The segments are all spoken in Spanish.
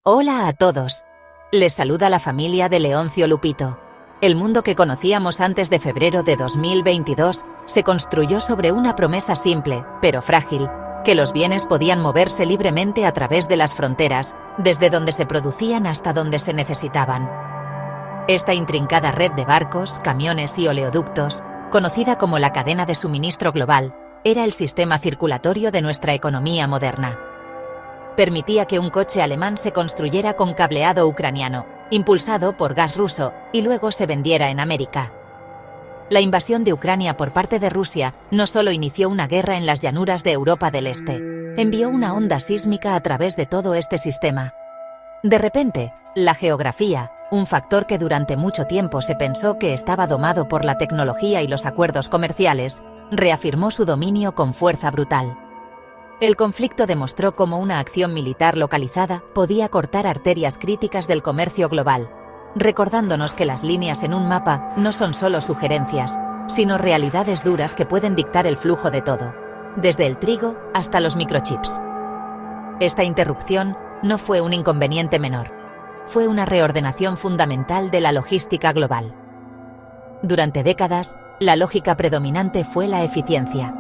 Hola a todos. Les saluda la familia de Leoncio Lupito. El mundo que conocíamos antes de febrero de 2022 se construyó sobre una promesa simple, pero frágil, que los bienes podían moverse libremente a través de las fronteras, desde donde se producían hasta donde se necesitaban. Esta intrincada red de barcos, camiones y oleoductos, conocida como la cadena de suministro global, era el sistema circulatorio de nuestra economía moderna. Permitía que un coche alemán se construyera con cableado ucraniano, impulsado por gas ruso, y luego se vendiera en América. La invasión de Ucrania por parte de Rusia no solo inició una guerra en las llanuras de Europa del Este, envió una onda sísmica a través de todo este sistema. De repente, la geografía, un factor que durante mucho tiempo se pensó que estaba domado por la tecnología y los acuerdos comerciales, reafirmó su dominio con fuerza brutal. El conflicto demostró cómo una acción militar localizada podía cortar arterias críticas del comercio global, recordándonos que las líneas en un mapa no son solo sugerencias, sino realidades duras que pueden dictar el flujo de todo, desde el trigo hasta los microchips. Esta interrupción no fue un inconveniente menor, fue una reordenación fundamental de la logística global. Durante décadas, la lógica predominante fue la eficiencia.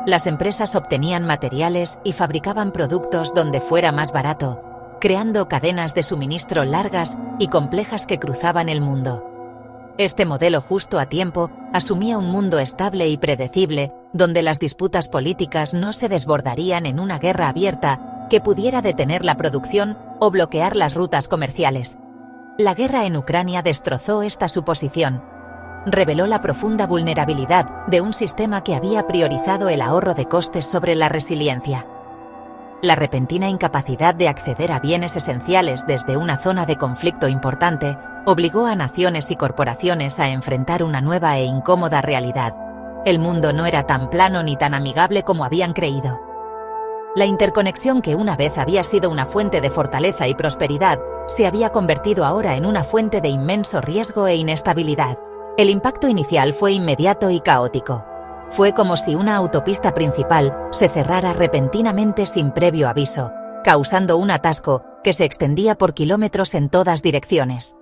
Las empresas obtenían materiales y fabricaban productos donde fuera más barato, creando cadenas de suministro largas y complejas que cruzaban el mundo. Este modelo justo a tiempo asumía un mundo estable y predecible, donde las disputas políticas no se desbordarían en una guerra abierta que pudiera detener la producción o bloquear las rutas comerciales. La guerra en Ucrania destrozó esta suposición. Reveló la profunda vulnerabilidad de un sistema que había priorizado el ahorro de costes sobre la resiliencia. La repentina incapacidad de acceder a bienes esenciales desde una zona de conflicto importante obligó a naciones y corporaciones a enfrentar una nueva e incómoda realidad. El mundo no era tan plano ni tan amigable como habían creído. La interconexión que una vez había sido una fuente de fortaleza y prosperidad se había convertido ahora en una fuente de inmenso riesgo e inestabilidad. El impacto inicial fue inmediato y caótico. Fue como si una autopista principal se cerrara repentinamente sin previo aviso, causando un atasco que se extendía por kilómetros en todas direcciones.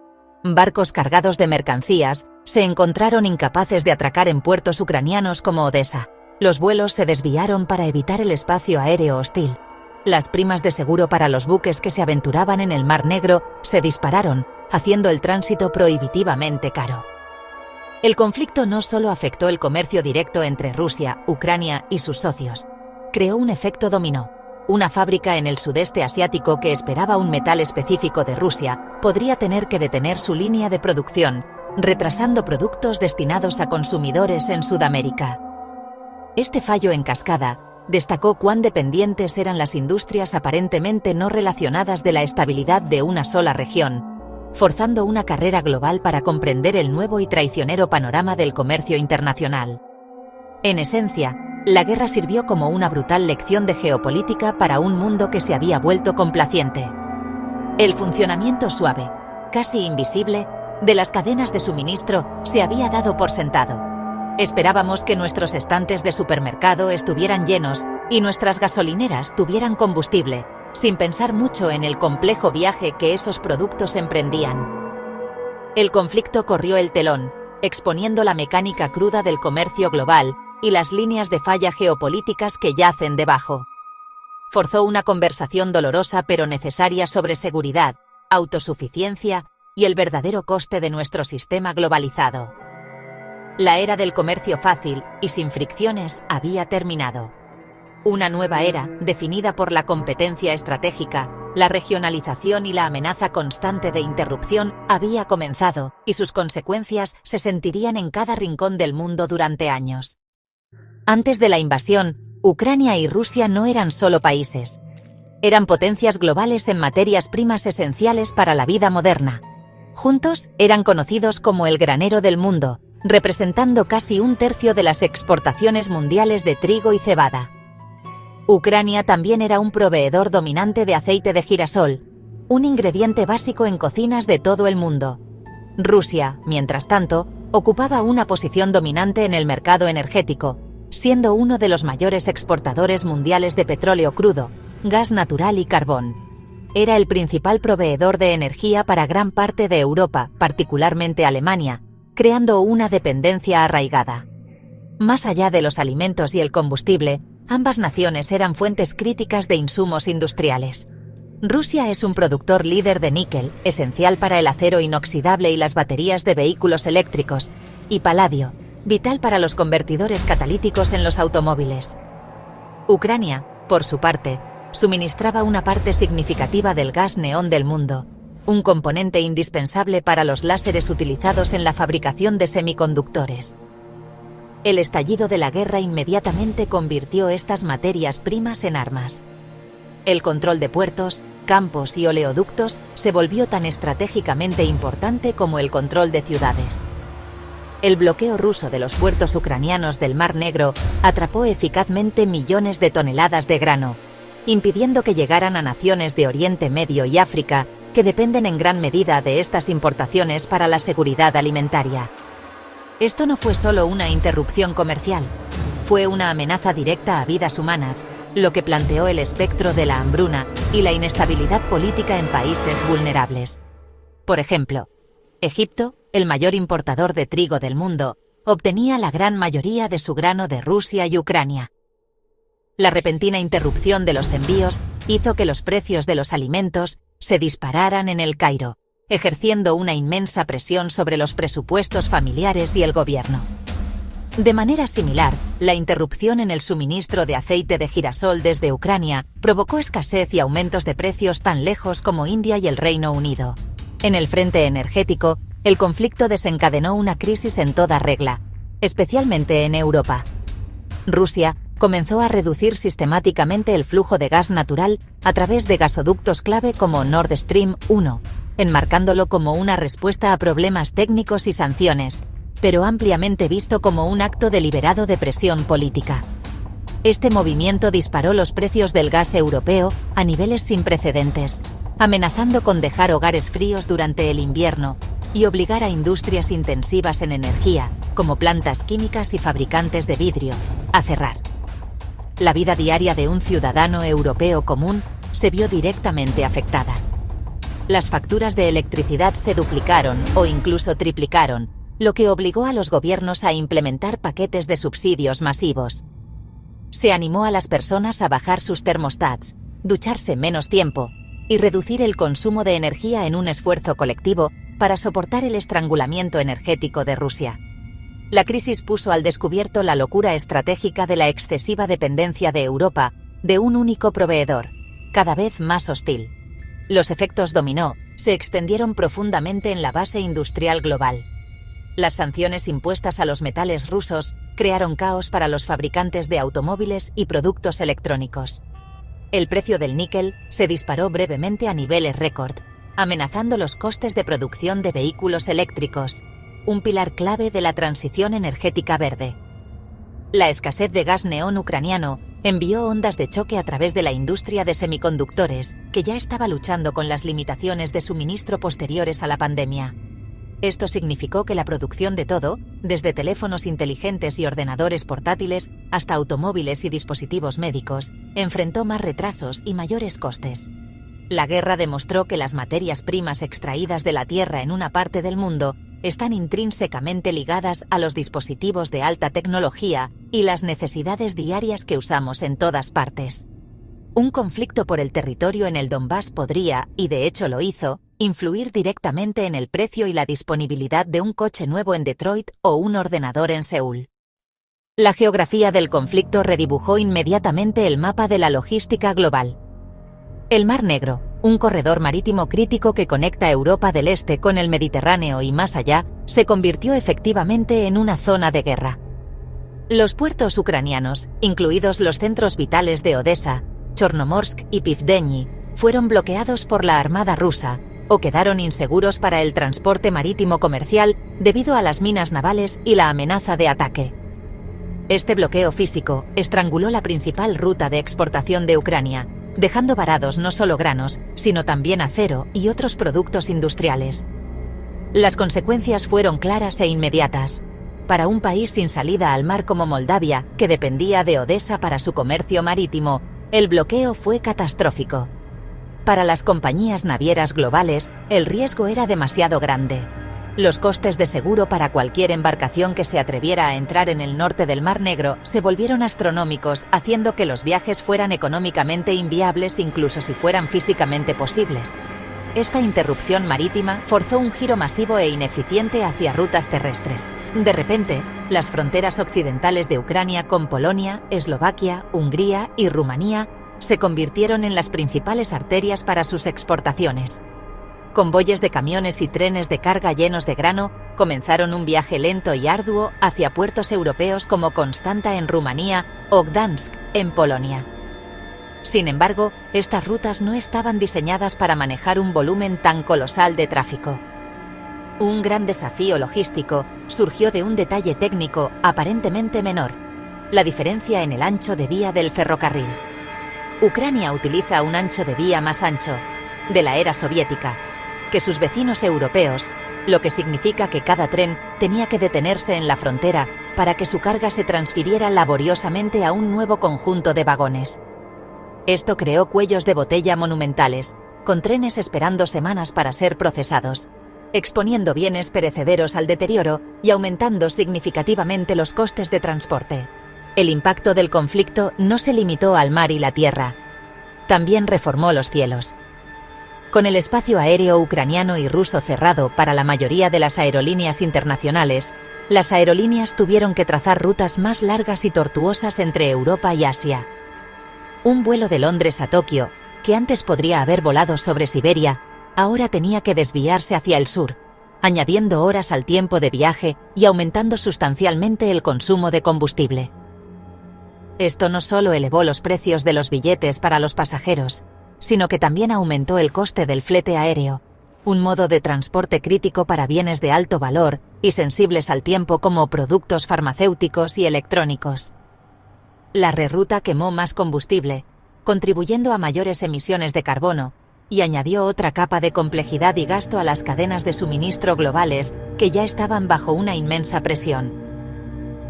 Barcos cargados de mercancías se encontraron incapaces de atracar en puertos ucranianos como Odessa. Los vuelos se desviaron para evitar el espacio aéreo hostil. Las primas de seguro para los buques que se aventuraban en el Mar Negro se dispararon, haciendo el tránsito prohibitivamente caro. El conflicto no solo afectó el comercio directo entre Rusia, Ucrania y sus socios. Creó un efecto dominó. Una fábrica en el sudeste asiático que esperaba un metal específico de Rusia podría tener que detener su línea de producción, retrasando productos destinados a consumidores en Sudamérica. Este fallo en cascada destacó cuán dependientes eran las industrias aparentemente no relacionadas de la estabilidad de una sola región, forzando una carrera global para comprender el nuevo y traicionero panorama del comercio internacional. En esencia, la guerra sirvió como una brutal lección de geopolítica para un mundo que se había vuelto complaciente. El funcionamiento suave, casi invisible, de las cadenas de suministro se había dado por sentado. Esperábamos que nuestros estantes de supermercado estuvieran llenos y nuestras gasolineras tuvieran combustible, sin pensar mucho en el complejo viaje que esos productos emprendían. El conflicto corrió el telón, exponiendo la mecánica cruda del comercio global y las líneas de falla geopolíticas que yacen debajo. Forzó una conversación dolorosa pero necesaria sobre seguridad, autosuficiencia y el verdadero coste de nuestro sistema globalizado. La era del comercio fácil y sin fricciones había terminado. Una nueva era, definida por la competencia estratégica, la regionalización y la amenaza constante de interrupción, había comenzado, y sus consecuencias se sentirían en cada rincón del mundo durante años. Antes de la invasión, Ucrania y Rusia no eran solo países. Eran potencias globales en materias primas esenciales para la vida moderna. Juntos, eran conocidos como el granero del mundo, representando casi un tercio de las exportaciones mundiales de trigo y cebada. Ucrania también era un proveedor dominante de aceite de girasol, un ingrediente básico en cocinas de todo el mundo. Rusia, mientras tanto, ocupaba una posición dominante en el mercado energético, siendo uno de los mayores exportadores mundiales de petróleo crudo, gas natural y carbón. era el principal proveedor de energía para gran parte de Europa, particularmente Alemania, creando una dependencia arraigada. Más allá de los alimentos y el combustible, ambas naciones eran fuentes críticas de insumos industriales. Rusia es un productor líder de níquel, esencial para el acero inoxidable y las baterías de vehículos eléctricos, y paladio, vital para los convertidores catalíticos en los automóviles. Ucrania, por su parte, suministraba una parte significativa del gas neón del mundo, un componente indispensable para los láseres utilizados en la fabricación de semiconductores. El estallido de la guerra inmediatamente convirtió estas materias primas en armas. El control de puertos, campos y oleoductos se volvió tan estratégicamente importante como el control de ciudades. El bloqueo ruso de los puertos ucranianos del Mar Negro atrapó eficazmente millones de toneladas de grano, impidiendo que llegaran a naciones de Oriente Medio y África que dependen en gran medida de estas importaciones para la seguridad alimentaria. Esto no fue solo una interrupción comercial, fue una amenaza directa a vidas humanas, lo que planteó el espectro de la hambruna y la inestabilidad política en países vulnerables. Por ejemplo, Egipto, el mayor importador de trigo del mundo, obtenía la gran mayoría de su grano de Rusia y Ucrania. La repentina interrupción de los envíos hizo que los precios de los alimentos se dispararan en El Cairo, ejerciendo una inmensa presión sobre los presupuestos familiares y el gobierno. De manera similar, la interrupción en el suministro de aceite de girasol desde Ucrania provocó escasez y aumentos de precios tan lejos como India y el Reino Unido. En el frente energético, el conflicto desencadenó una crisis en toda regla, especialmente en Europa. Rusia comenzó a reducir sistemáticamente el flujo de gas natural a través de gasoductos clave como Nord Stream 1, enmarcándolo como una respuesta a problemas técnicos y sanciones, pero ampliamente visto como un acto deliberado de presión política. Este movimiento disparó los precios del gas europeo a niveles sin precedentes, amenazando con dejar hogares fríos durante el invierno y obligar a industrias intensivas en energía, como plantas químicas y fabricantes de vidrio, a cerrar. La vida diaria de un ciudadano europeo común se vio directamente afectada. Las facturas de electricidad se duplicaron o incluso triplicaron, lo que obligó a los gobiernos a implementar paquetes de subsidios masivos. Se animó a las personas a bajar sus termostats, ducharse menos tiempo y reducir el consumo de energía en un esfuerzo colectivo para soportar el estrangulamiento energético de Rusia. La crisis puso al descubierto la locura estratégica de la excesiva dependencia de Europa de un único proveedor, cada vez más hostil. Los efectos dominó se extendieron profundamente en la base industrial global. Las sanciones impuestas a los metales rusos crearon caos para los fabricantes de automóviles y productos electrónicos. El precio del níquel se disparó brevemente a niveles récord, amenazando los costes de producción de vehículos eléctricos, un pilar clave de la transición energética verde. La escasez de gas neón ucraniano envió ondas de choque a través de la industria de semiconductores, que ya estaba luchando con las limitaciones de suministro posteriores a la pandemia. Esto significó que la producción de todo, desde teléfonos inteligentes y ordenadores portátiles hasta automóviles y dispositivos médicos, enfrentó más retrasos y mayores costes. La guerra demostró que las materias primas extraídas de la Tierra en una parte del mundo están intrínsecamente ligadas a los dispositivos de alta tecnología y las necesidades diarias que usamos en todas partes. Un conflicto por el territorio en el Donbass podría, y de hecho lo hizo, influir directamente en el precio y la disponibilidad de un coche nuevo en Detroit o un ordenador en Seúl. La geografía del conflicto redibujó inmediatamente el mapa de la logística global. El Mar Negro, un corredor marítimo crítico que conecta Europa del Este con el Mediterráneo y más allá, se convirtió efectivamente en una zona de guerra. Los puertos ucranianos, incluidos los centros vitales de Odessa, Chornomorsk y Pivdeny, fueron bloqueados por la Armada rusa o quedaron inseguros para el transporte marítimo comercial debido a las minas navales y la amenaza de ataque. Este bloqueo físico estranguló la principal ruta de exportación de Ucrania, dejando varados no solo granos, sino también acero y otros productos industriales. Las consecuencias fueron claras e inmediatas. Para un país sin salida al mar como Moldavia, que dependía de Odessa para su comercio marítimo, el bloqueo fue catastrófico. Para las compañías navieras globales, el riesgo era demasiado grande. Los costes de seguro para cualquier embarcación que se atreviera a entrar en el norte del Mar Negro se volvieron astronómicos, haciendo que los viajes fueran económicamente inviables incluso si fueran físicamente posibles. Esta interrupción marítima forzó un giro masivo e ineficiente hacia rutas terrestres. De repente, las fronteras occidentales de Ucrania con Polonia, Eslovaquia, Hungría y Rumanía se convirtieron en las principales arterias para sus exportaciones. Convoyes de camiones y trenes de carga llenos de grano comenzaron un viaje lento y arduo hacia puertos europeos como Constanta en Rumanía o Gdansk en Polonia. Sin embargo, estas rutas no estaban diseñadas para manejar un volumen tan colosal de tráfico. Un gran desafío logístico surgió de un detalle técnico aparentemente menor: la diferencia en el ancho de vía del ferrocarril. Ucrania utiliza un ancho de vía más ancho, de la era soviética, que sus vecinos europeos, lo que significa que cada tren tenía que detenerse en la frontera para que su carga se transfiriera laboriosamente a un nuevo conjunto de vagones. Esto creó cuellos de botella monumentales, con trenes esperando semanas para ser procesados, exponiendo bienes perecederos al deterioro y aumentando significativamente los costes de transporte. El impacto del conflicto no se limitó al mar y la tierra. También reformó los cielos. Con el espacio aéreo ucraniano y ruso cerrado para la mayoría de las aerolíneas internacionales, las aerolíneas tuvieron que trazar rutas más largas y tortuosas entre Europa y Asia. Un vuelo de Londres a Tokio, que antes podría haber volado sobre Siberia, ahora tenía que desviarse hacia el sur, añadiendo horas al tiempo de viaje y aumentando sustancialmente el consumo de combustible. Esto no solo elevó los precios de los billetes para los pasajeros, sino que también aumentó el coste del flete aéreo, un modo de transporte crítico para bienes de alto valor y sensibles al tiempo como productos farmacéuticos y electrónicos. La reruta quemó más combustible, contribuyendo a mayores emisiones de carbono, y añadió otra capa de complejidad y gasto a las cadenas de suministro globales que ya estaban bajo una inmensa presión.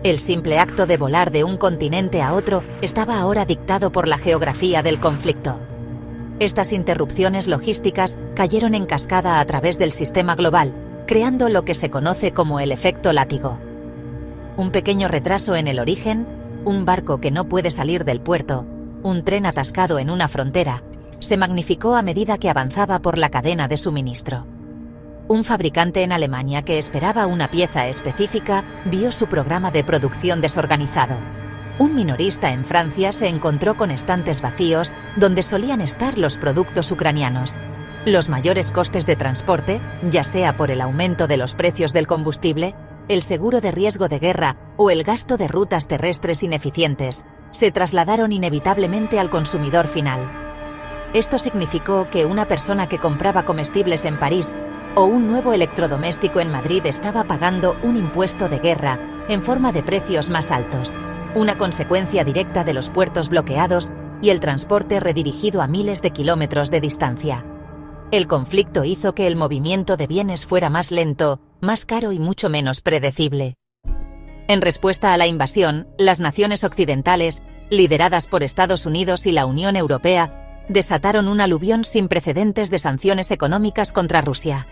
El simple acto de volar de un continente a otro estaba ahora dictado por la geografía del conflicto. Estas interrupciones logísticas cayeron en cascada a través del sistema global, creando lo que se conoce como el efecto látigo. Un pequeño retraso en el origen, un barco que no puede salir del puerto, un tren atascado en una frontera, se magnificó a medida que avanzaba por la cadena de suministro. Un fabricante en Alemania que esperaba una pieza específica vio su programa de producción desorganizado. Un minorista en Francia se encontró con estantes vacíos donde solían estar los productos ucranianos. Los mayores costes de transporte, ya sea por el aumento de los precios del combustible, el seguro de riesgo de guerra o el gasto de rutas terrestres ineficientes, se trasladaron inevitablemente al consumidor final. Esto significó que una persona que compraba comestibles en París o un nuevo electrodoméstico en Madrid estaba pagando un impuesto de guerra en forma de precios más altos, una consecuencia directa de los puertos bloqueados y el transporte redirigido a miles de kilómetros de distancia. El conflicto hizo que el movimiento de bienes fuera más lento, más caro y mucho menos predecible. En respuesta a la invasión, las naciones occidentales, lideradas por Estados Unidos y la Unión Europea, desataron un aluvión sin precedentes de sanciones económicas contra Rusia.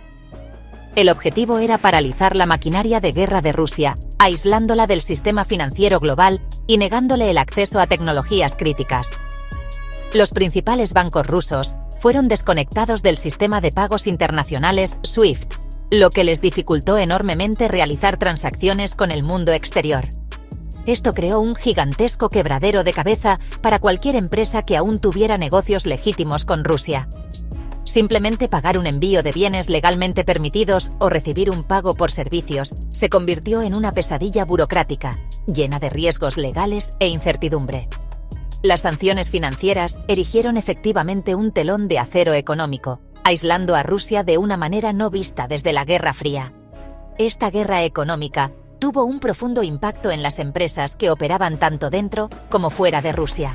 El objetivo era paralizar la maquinaria de guerra de Rusia, aislándola del sistema financiero global y negándole el acceso a tecnologías críticas. Los principales bancos rusos fueron desconectados del sistema de pagos internacionales SWIFT, lo que les dificultó enormemente realizar transacciones con el mundo exterior. Esto creó un gigantesco quebradero de cabeza para cualquier empresa que aún tuviera negocios legítimos con Rusia. Simplemente pagar un envío de bienes legalmente permitidos o recibir un pago por servicios se convirtió en una pesadilla burocrática, llena de riesgos legales e incertidumbre. Las sanciones financieras erigieron efectivamente un telón de acero económico, aislando a Rusia de una manera no vista desde la Guerra Fría. Esta guerra económica tuvo un profundo impacto en las empresas que operaban tanto dentro como fuera de Rusia.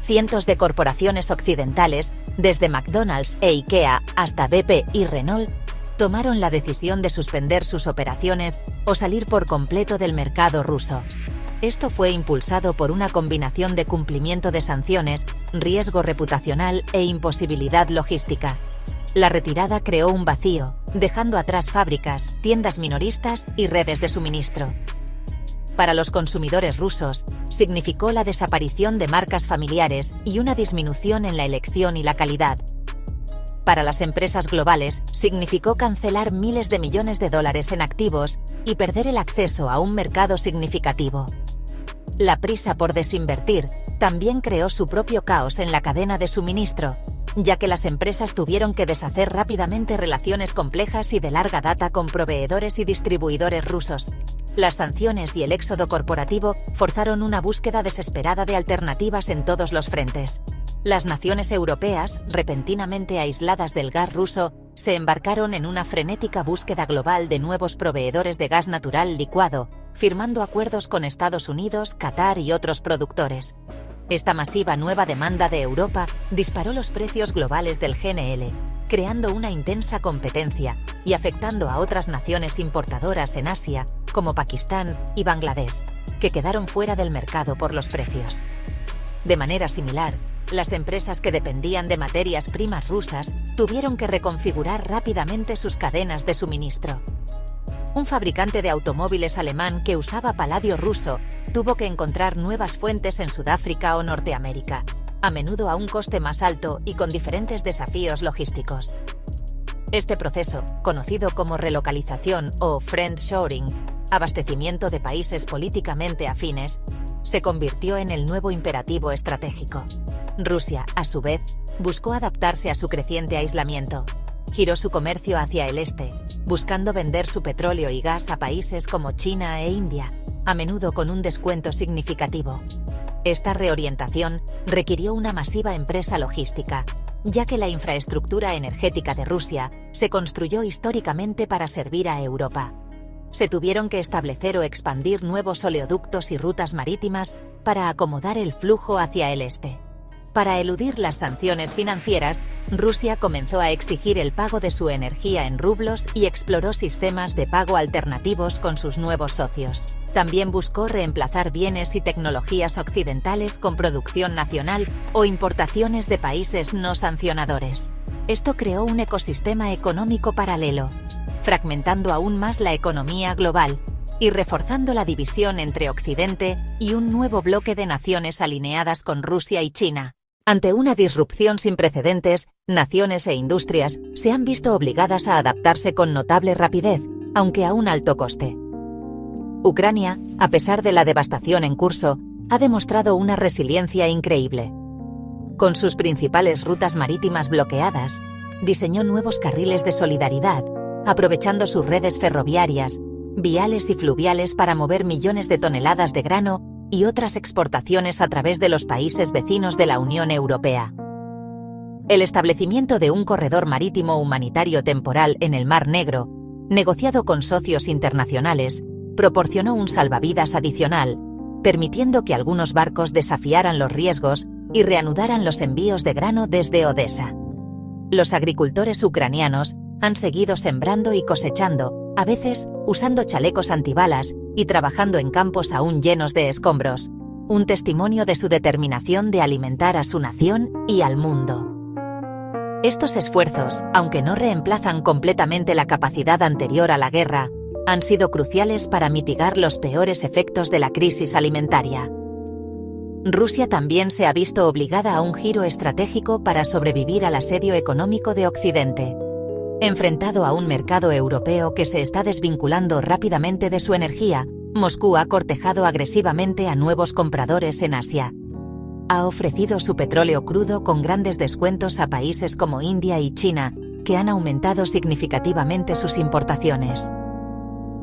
Cientos de corporaciones occidentales, desde McDonald's e IKEA hasta BP y Renault, tomaron la decisión de suspender sus operaciones o salir por completo del mercado ruso. Esto fue impulsado por una combinación de cumplimiento de sanciones, riesgo reputacional e imposibilidad logística. La retirada creó un vacío, dejando atrás fábricas, tiendas minoristas y redes de suministro. Para los consumidores rusos, significó la desaparición de marcas familiares y una disminución en la elección y la calidad. Para las empresas globales, significó cancelar miles de millones de dólares en activos y perder el acceso a un mercado significativo. La prisa por desinvertir también creó su propio caos en la cadena de suministro, ya que las empresas tuvieron que deshacer rápidamente relaciones complejas y de larga data con proveedores y distribuidores rusos. Las sanciones y el éxodo corporativo forzaron una búsqueda desesperada de alternativas en todos los frentes. Las naciones europeas, repentinamente aisladas del gas ruso, se embarcaron en una frenética búsqueda global de nuevos proveedores de gas natural licuado, firmando acuerdos con Estados Unidos, Qatar y otros productores. Esta masiva nueva demanda de Europa disparó los precios globales del GNL, creando una intensa competencia y afectando a otras naciones importadoras en Asia, como Pakistán y Bangladesh, que quedaron fuera del mercado por los precios. De manera similar, las empresas que dependían de materias primas rusas tuvieron que reconfigurar rápidamente sus cadenas de suministro. Un fabricante de automóviles alemán que usaba paladio ruso tuvo que encontrar nuevas fuentes en Sudáfrica o Norteamérica, a menudo a un coste más alto y con diferentes desafíos logísticos. Este proceso, conocido como relocalización o friendshoring, abastecimiento de países políticamente afines, se convirtió en el nuevo imperativo estratégico. Rusia, a su vez, buscó adaptarse a su creciente aislamiento. Giró su comercio hacia el este, buscando vender su petróleo y gas a países como China e India, a menudo con un descuento significativo. Esta reorientación requirió una masiva empresa logística, ya que la infraestructura energética de Rusia se construyó históricamente para servir a Europa. Se tuvieron que establecer o expandir nuevos oleoductos y rutas marítimas para acomodar el flujo hacia el este. Para eludir las sanciones financieras, Rusia comenzó a exigir el pago de su energía en rublos y exploró sistemas de pago alternativos con sus nuevos socios. También buscó reemplazar bienes y tecnologías occidentales con producción nacional o importaciones de países no sancionadores. Esto creó un ecosistema económico paralelo, fragmentando aún más la economía global y reforzando la división entre Occidente y un nuevo bloque de naciones alineadas con Rusia y China. Ante una disrupción sin precedentes, naciones e industrias se han visto obligadas a adaptarse con notable rapidez, aunque a un alto coste. Ucrania, a pesar de la devastación en curso, ha demostrado una resiliencia increíble. Con sus principales rutas marítimas bloqueadas, diseñó nuevos carriles de solidaridad, aprovechando sus redes ferroviarias, viales y fluviales para mover millones de toneladas de grano y otras exportaciones a través de los países vecinos de la Unión Europea. El establecimiento de un corredor marítimo humanitario temporal en el Mar Negro, negociado con socios internacionales, proporcionó un salvavidas adicional, permitiendo que algunos barcos desafiaran los riesgos y reanudaran los envíos de grano desde Odesa. Los agricultores ucranianos han seguido sembrando y cosechando, a veces usando chalecos antibalas y trabajando en campos aún llenos de escombros, un testimonio de su determinación de alimentar a su nación y al mundo. Estos esfuerzos, aunque no reemplazan completamente la capacidad anterior a la guerra, han sido cruciales para mitigar los peores efectos de la crisis alimentaria. Rusia también se ha visto obligada a un giro estratégico para sobrevivir al asedio económico de Occidente. Enfrentado a un mercado europeo que se está desvinculando rápidamente de su energía, Moscú ha cortejado agresivamente a nuevos compradores en Asia. Ha ofrecido su petróleo crudo con grandes descuentos a países como India y China, que han aumentado significativamente sus importaciones.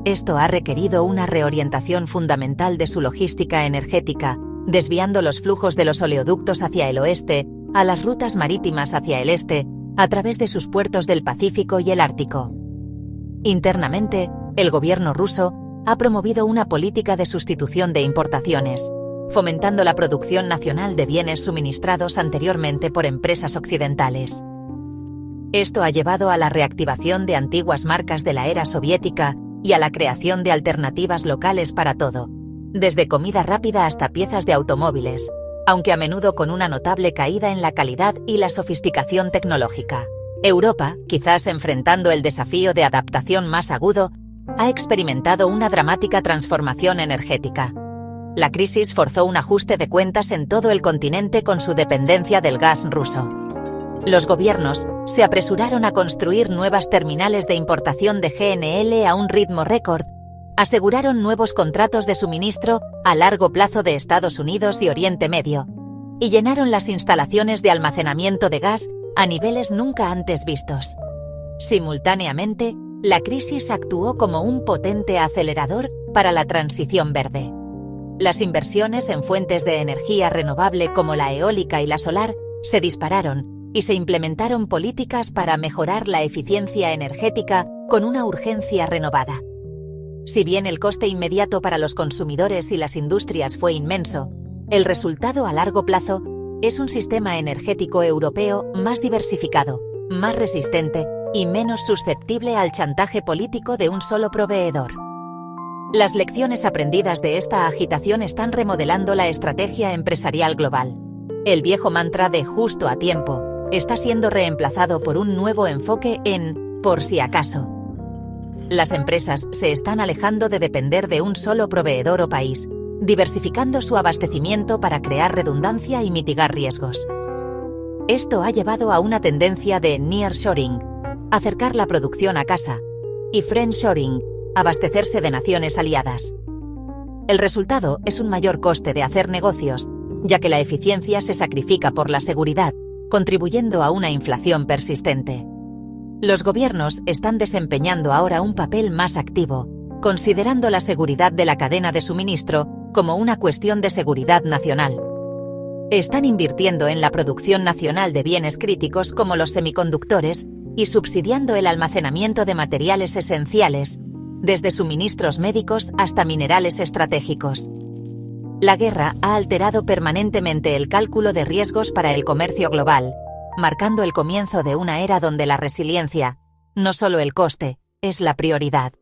Esto ha requerido una reorientación fundamental de su logística energética, desviando los flujos de los oleoductos hacia el oeste, a las rutas marítimas hacia el este, a través de sus puertos del Pacífico y el Ártico. Internamente, el gobierno ruso ha promovido una política de sustitución de importaciones, fomentando la producción nacional de bienes suministrados anteriormente por empresas occidentales. Esto ha llevado a la reactivación de antiguas marcas de la era soviética y a la creación de alternativas locales para todo, desde comida rápida hasta piezas de automóviles, aunque a menudo con una notable caída en la calidad y la sofisticación tecnológica. Europa, quizás enfrentando el desafío de adaptación más agudo, ha experimentado una dramática transformación energética. La crisis forzó un ajuste de cuentas en todo el continente con su dependencia del gas ruso. Los gobiernos se apresuraron a construir nuevas terminales de importación de GNL a un ritmo récord, aseguraron nuevos contratos de suministro a largo plazo de Estados Unidos y Oriente Medio, y llenaron las instalaciones de almacenamiento de gas a niveles nunca antes vistos. Simultáneamente, la crisis actuó como un potente acelerador para la transición verde. Las inversiones en fuentes de energía renovable como la eólica y la solar se dispararon y se implementaron políticas para mejorar la eficiencia energética con una urgencia renovada. Si bien el coste inmediato para los consumidores y las industrias fue inmenso, el resultado a largo plazo es un sistema energético europeo más diversificado, más resistente y menos susceptible al chantaje político de un solo proveedor. Las lecciones aprendidas de esta agitación están remodelando la estrategia empresarial global. El viejo mantra de justo a tiempo está siendo reemplazado por un nuevo enfoque en por si acaso. Las empresas se están alejando de depender de un solo proveedor o país, diversificando su abastecimiento para crear redundancia y mitigar riesgos. Esto ha llevado a una tendencia de nearshoring, acercar la producción a casa, y friendshoring, abastecerse de naciones aliadas. El resultado es un mayor coste de hacer negocios, ya que la eficiencia se sacrifica por la seguridad, contribuyendo a una inflación persistente. Los gobiernos están desempeñando ahora un papel más activo, considerando la seguridad de la cadena de suministro como una cuestión de seguridad nacional. Están invirtiendo en la producción nacional de bienes críticos como los semiconductores y subsidiando el almacenamiento de materiales esenciales, desde suministros médicos hasta minerales estratégicos. La guerra ha alterado permanentemente el cálculo de riesgos para el comercio global, marcando el comienzo de una era donde la resiliencia, no solo el coste, es la prioridad.